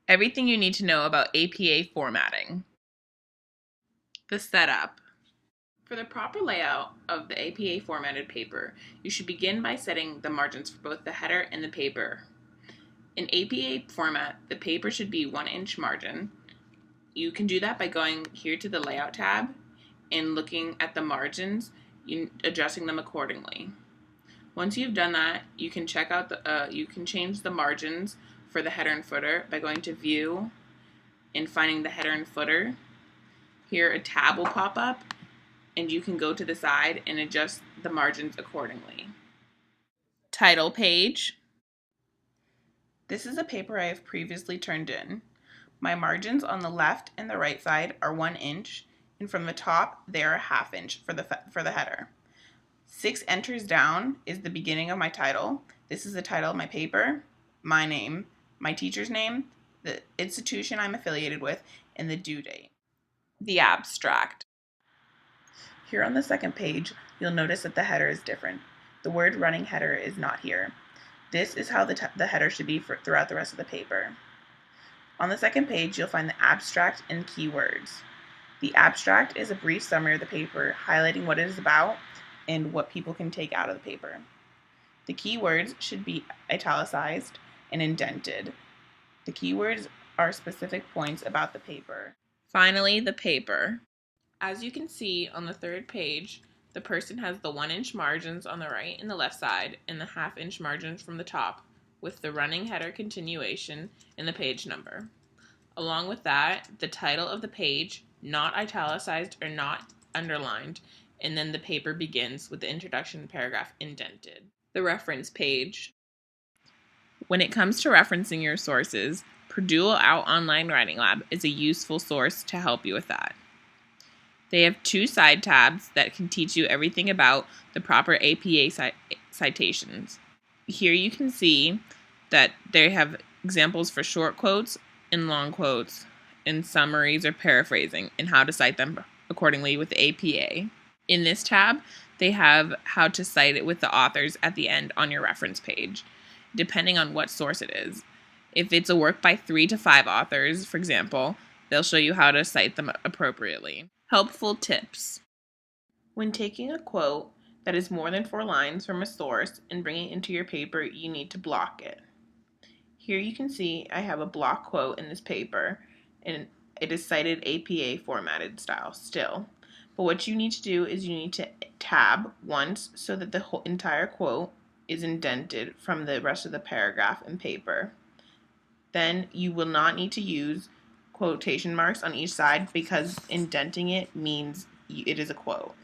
Everything you need to know about APA formatting. The setup. For the proper layout of the APA formatted paper, you should begin by setting the margins for both the header and the paper. In APA format, the paper should be 1-inch margin. You can do that by going here to the Layout tab and looking at the margins, adjusting them accordingly. Once you've done that, you can you can change the margins for the header and footer by going to View and finding the header and footer. Here, a tab will pop up, and you can go to the side and adjust the margins accordingly. Title page. This is a paper I have previously turned in. My margins on the left and the right side are 1 inch, and from the top they are a 1/2 inch for the header. 6 enters down is the beginning of my title. This is the title of my paper, my name, my teacher's name, the institution I'm affiliated with, and the due date. The abstract. Here on the second page, you'll notice that the header is different. The word running header is not here. This is how the header should be throughout the rest of the paper. On the second page, you'll find the abstract and keywords. The abstract is a brief summary of the paper, highlighting what it is about and what people can take out of the paper. The keywords should be italicized and indented. The keywords are specific points about the paper. Finally, the paper. As you can see on the third page, the person has the 1-inch margins on the right and the left side and the 1/2 inch margins from the top, with the running header continuation and the page number. Along with that, the title of the page, not italicized or not underlined, and then the paper begins with the introduction paragraph indented. The reference page. When it comes to referencing your sources, Purdue Out Online Writing Lab is a useful source to help you with that. They have 2 side tabs that can teach you everything about the proper APA citations. Here you can see that they have examples for short quotes and long quotes, and summaries or paraphrasing, and how to cite them accordingly with the APA. In this tab, they have how to cite it with the authors at the end on your reference page, depending on what source it is. If it's a work by 3 to 5 authors, for example, they'll show you how to cite them appropriately. Helpful tips. When taking a quote that is more than 4 lines from a source and bringing it into your paper, you need to block it. Here you can see I have a block quote in this paper, and it is cited APA formatted style still. But what you need to do is you need to tab once so that the whole entire quote is indented from the rest of the paragraph and paper. Then you will not need to use quotation marks on each side because indenting it means it is a quote.